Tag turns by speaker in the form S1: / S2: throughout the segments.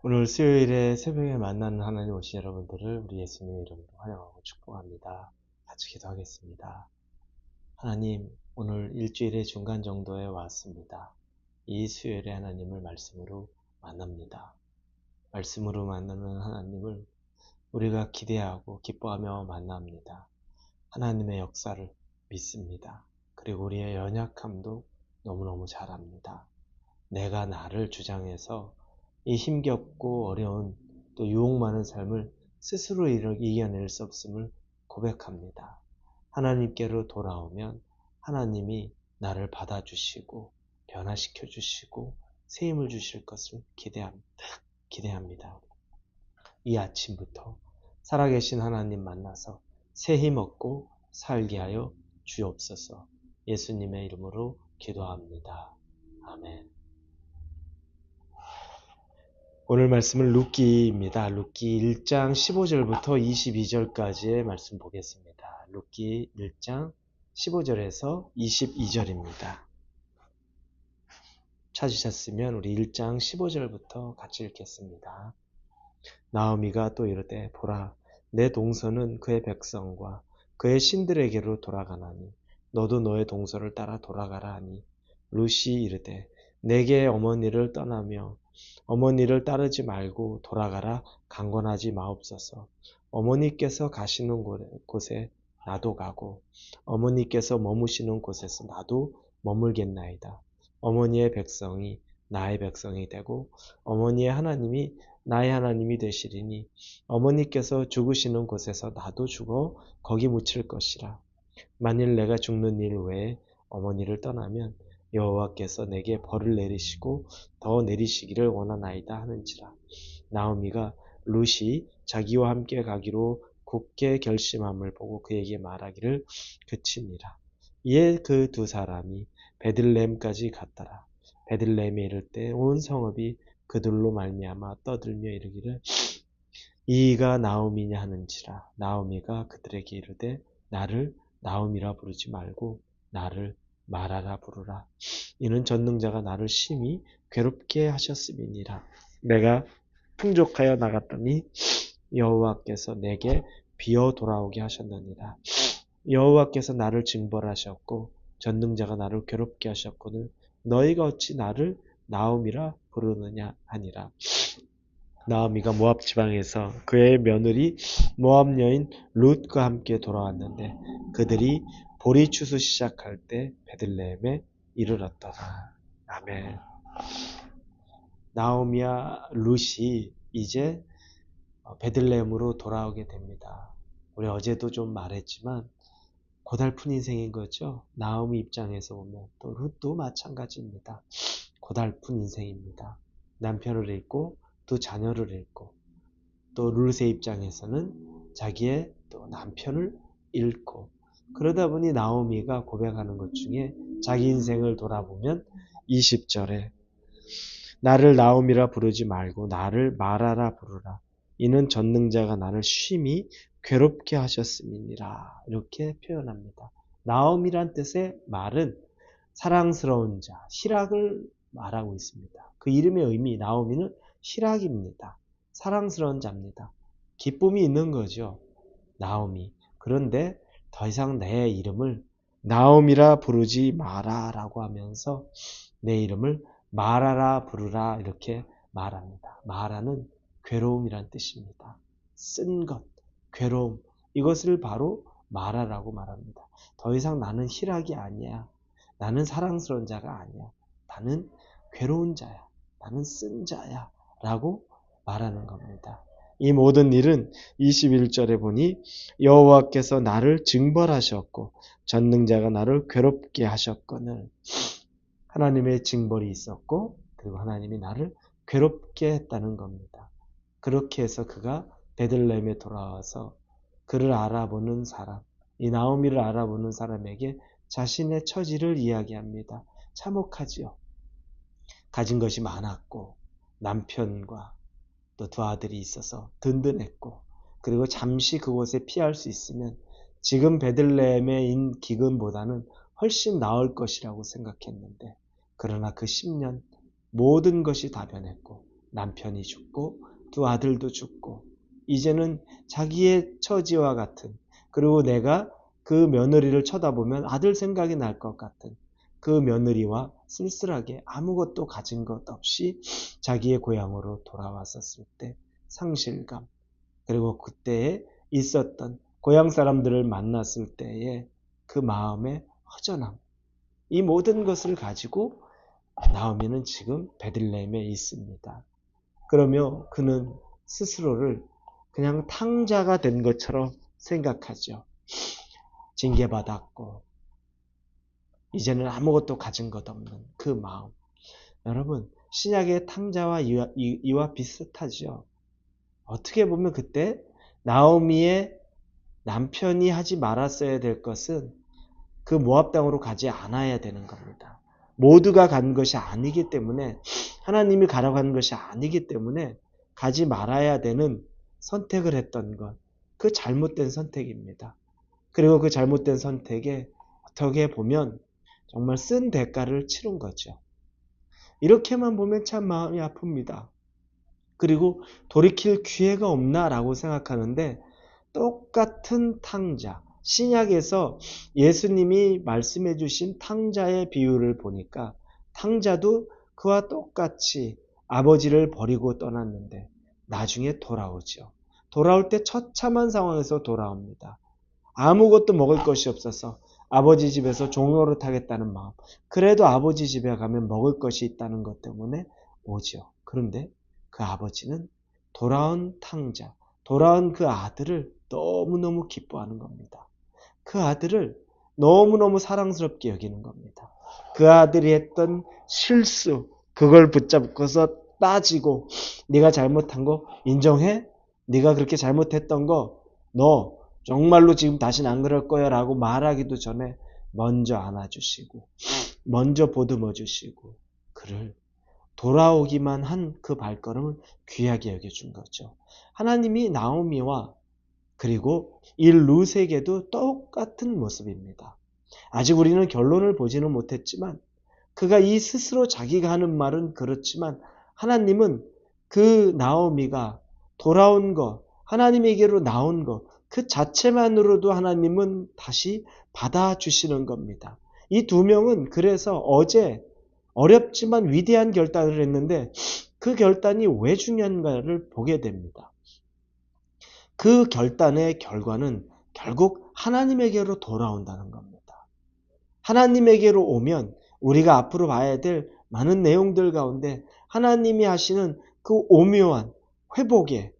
S1: 오늘 수요일에 새벽에 만나는 하나님 오신 여러분들을 우리 예수님의 이름으로 환영하고 축복합니다. 같이 기도하겠습니다. 하나님, 오늘 일주일의 중간 정도에 왔습니다. 이 수요일에 하나님을 말씀으로 만납니다. 말씀으로 만나는 하나님을 우리가 기대하고 기뻐하며 만납니다. 하나님의 역사를 믿습니다. 그리고 우리의 연약함도 너무너무 잘 압니다. 내가 나를 주장해서 이 힘겹고 어려운 또 유혹 많은 삶을 스스로 이겨낼 수 없음을 고백합니다. 하나님께로 돌아오면 하나님이 나를 받아주시고 변화시켜 주시고 새 힘을 주실 것을 기대합니다. 이 아침부터 살아계신 하나님 만나서 새 힘 얻고 살게 하여 주옵소서. 예수님의 이름으로 기도합니다. 아멘. 오늘 말씀은 룻기입니다. 룻기 1장 15절부터 22절까지의 말씀 보겠습니다. 룻기 1장 15절에서 22절입니다. 찾으셨으면 우리 1장 15절부터 같이 읽겠습니다. 나오미가 또 이르되 보라 내 동서는 그의 백성과 그의 신들에게로 돌아가나니 너도 너의 동서를 따라 돌아가라 하니 룻이 이르되 내게 어머니를 떠나며 어머니를 따르지 말고 돌아가라 강권하지 마옵소서. 어머니께서 가시는 곳에 나도 가고 어머니께서 머무시는 곳에서 나도 머물겠나이다. 어머니의 백성이 나의 백성이 되고 어머니의 하나님이 나의 하나님이 되시리니 어머니께서 죽으시는 곳에서 나도 죽어 거기 묻힐 것이라. 만일 내가 죽는 일 외에 어머니를 떠나면 여호와께서 내게 벌을 내리시고 더 내리시기를 원하나이다 하는지라. 나오미가 룻이 자기와 함께 가기로 굳게 결심함을 보고 그에게 말하기를 그치니라. 이에 그 두 사람이 베들레헴까지 갔더라. 베들레헴에 이를 때 온 성읍이 그들로 말미암아 떠들며 이르기를 이가 나오미냐 하는지라. 나오미가 그들에게 이르되 나를 나오미라 부르지 말고 나를 마라라 부르라. 이는 전능자가 나를 심히 괴롭게 하셨음이니라. 내가 풍족하여 나갔더니 여호와께서 내게 비어 돌아오게 하셨느니라. 여호와께서 나를 징벌하셨고 전능자가 나를 괴롭게 하셨거늘 너희가 어찌 나를 나오미라 부르느냐 하니라. 나오미가 모압 지방에서 그의 며느리 모압 여인 룻과 함께 돌아왔는데 그들이 보리 추수 시작할 때 베들레헴에 이르렀더라. 아멘. 나오미와 룻이 이제 베들레헴으로 돌아오게 됩니다. 우리 어제도 좀 말했지만 고달픈 인생인 거죠. 나오미 입장에서 보면 또 룻도 마찬가지입니다. 고달픈 인생입니다. 남편을 잃고 또 자녀를 잃고 또 룻의 입장에서는 자기의 또 남편을 잃고 그러다 보니 나오미가 고백하는 것 중에 자기 인생을 돌아보면 20절에 나를 나오미라 부르지 말고 나를 마라라 부르라. 이는 전능자가 나를 심히 괴롭게 하셨음이니라. 이렇게 표현합니다. 나오미란 뜻의 말은 사랑스러운 자, 희락을 말하고 있습니다. 그 이름의 의미, 나오미는 희락입니다. 사랑스러운 자입니다. 기쁨이 있는 거죠. 나오미. 그런데 더 이상 내 이름을 나오미라 부르지 마라 라고 하면서 내 이름을 마라라 부르라 이렇게 말합니다. 마라는 괴로움이란 뜻입니다. 쓴 것, 괴로움 이것을 바로 마라라고 말합니다. 더 이상 나는 희락이 아니야. 나는 사랑스러운 자가 아니야. 나는 괴로운 자야. 나는 쓴 자야. 라고 말하는 겁니다. 이 모든 일은 21절에 보니 여호와께서 나를 징벌하셨고 전능자가 나를 괴롭게 하셨거늘 하나님의 징벌이 있었고 그리고 하나님이 나를 괴롭게 했다는 겁니다. 그렇게 해서 그가 베들레헴에 돌아와서 그를 알아보는 사람, 이 나오미를 알아보는 사람에게 자신의 처지를 이야기합니다. 참혹하지요. 가진 것이 많았고 남편과 또 두 아들이 있어서 든든했고 그리고 잠시 그곳에 피할 수 있으면 지금 베들레헴의 기근보다는 훨씬 나을 것이라고 생각했는데 그러나 그 10년 모든 것이 다 변했고 남편이 죽고 두 아들도 죽고 이제는 자기의 처지와 같은, 그리고 내가 그 며느리를 쳐다보면 아들 생각이 날 것 같은 그 며느리와 쓸쓸하게 아무것도 가진 것 없이 자기의 고향으로 돌아왔었을 때 상실감, 그리고 그때에 있었던 고향 사람들을 만났을 때의 그 마음의 허전함, 이 모든 것을 가지고 나오미는 지금 베들레헴에 있습니다. 그러며 그는 스스로를 그냥 탕자가 된 것처럼 생각하죠. 징계받았고 이제는 아무것도 가진 것 없는 그 마음. 여러분, 신약의 탕자와 이와 비슷하죠. 어떻게 보면 그때 나오미의 남편이 하지 말았어야 될 것은 그 모압 땅으로 가지 않아야 되는 겁니다. 모두가 간 것이 아니기 때문에, 하나님이 가라고 하는 것이 아니기 때문에 가지 말아야 되는 선택을 했던 것, 그 잘못된 선택입니다. 그리고 그 잘못된 선택에 어떻게 보면 정말 쓴 대가를 치른 거죠. 이렇게만 보면 참 마음이 아픕니다. 그리고 돌이킬 기회가 없나라고 생각하는데, 똑같은 탕자, 신약에서 예수님이 말씀해 주신 탕자의 비유를 보니까 탕자도 그와 똑같이 아버지를 버리고 떠났는데 나중에 돌아오죠. 돌아올 때 처참한 상황에서 돌아옵니다. 아무것도 먹을 것이 없어서 아버지 집에서 종노릇 하겠다는 마음, 그래도 아버지 집에 가면 먹을 것이 있다는 것 때문에 오죠. 그런데 그 아버지는 돌아온 탕자, 돌아온 그 아들을 너무너무 기뻐하는 겁니다. 그 아들을 너무너무 사랑스럽게 여기는 겁니다. 그 아들이 했던 실수, 그걸 붙잡고서 따지고, 네가 잘못한 거 인정해? 네가 그렇게 잘못했던 거 너 정말로 지금 다시는 안 그럴 거야 라고 말하기도 전에 먼저 안아주시고 먼저 보듬어 주시고 그를 돌아오기만 한 그 발걸음을 귀하게 여겨준 거죠. 하나님이 나오미와 그리고 이 룻에게도 똑같은 모습입니다. 아직 우리는 결론을 보지는 못했지만 그가 이 스스로 자기가 하는 말은 그렇지만 하나님은 그 나오미가 돌아온 것, 하나님에게로 나온 것, 그 자체만으로도 하나님은 다시 받아주시는 겁니다. 이 두 명은 그래서 어제 어렵지만 위대한 결단을 했는데 그 결단이 왜 중요한가를 보게 됩니다. 그 결단의 결과는 결국 하나님에게로 돌아온다는 겁니다. 하나님에게로 오면 우리가 앞으로 봐야 될 많은 내용들 가운데 하나님이 하시는 그 오묘한 회복에,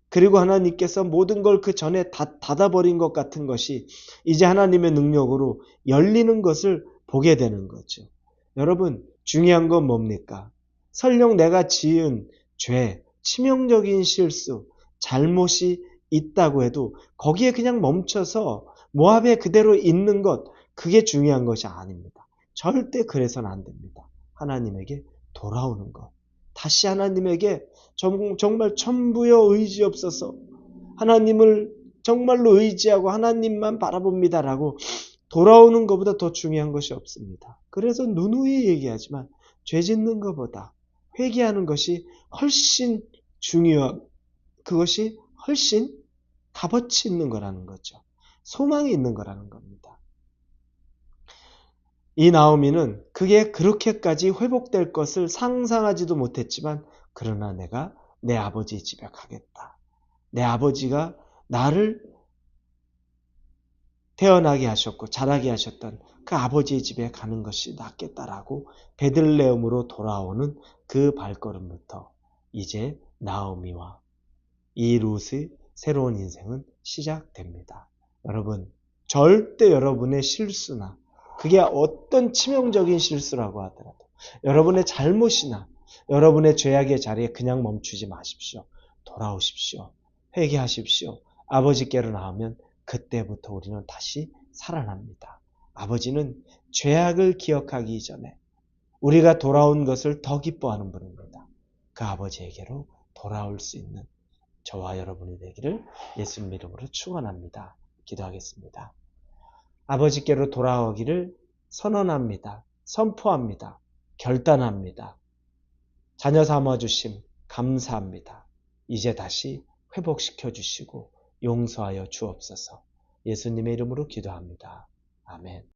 S1: 그리고 하나님께서 모든 걸 그 전에 다 닫아버린 것 같은 것이 이제 하나님의 능력으로 열리는 것을 보게 되는 거죠. 여러분, 중요한 건 뭡니까? 설령 내가 지은 죄, 치명적인 실수, 잘못이 있다고 해도 거기에 그냥 멈춰서 모압에 그대로 있는 것, 그게 중요한 것이 아닙니다. 절대 그래서는 안 됩니다. 하나님에게 돌아오는 것. 다시 하나님에게 정말 천부여 의지 없어서 하나님을 정말로 의지하고 하나님만 바라봅니다라고 돌아오는 것보다 더 중요한 것이 없습니다. 그래서 누누이 얘기하지만 죄 짓는 것보다 회개하는 것이 훨씬 중요하고 그것이 훨씬 값어치 있는 거라는 거죠. 소망이 있는 거라는 겁니다. 이 나오미는 그게 그렇게까지 회복될 것을 상상하지도 못했지만 그러나 내가 내 아버지 집에 가겠다. 내 아버지가 나를 태어나게 하셨고 자라게 하셨던 그 아버지의 집에 가는 것이 낫겠다라고 베들레헴으로 돌아오는 그 발걸음부터 이제 나오미와 이 룻의 새로운 인생은 시작됩니다. 여러분, 절대 여러분의 실수나 그게 어떤 치명적인 실수라고 하더라도 여러분의 잘못이나 여러분의 죄악의 자리에 그냥 멈추지 마십시오. 돌아오십시오. 회개하십시오. 아버지께로 나오면 그때부터 우리는 다시 살아납니다. 아버지는 죄악을 기억하기 전에 우리가 돌아온 것을 더 기뻐하는 분입니다. 그 아버지에게로 돌아올 수 있는 저와 여러분이 되기를 예수님 이름으로 축원합니다. 기도하겠습니다. 아버지께로 돌아오기를 선언합니다. 선포합니다. 결단합니다. 자녀 삼아주심, 감사합니다. 이제 다시 회복시켜 주시고 용서하여 주옵소서. 예수님의 이름으로 기도합니다. 아멘.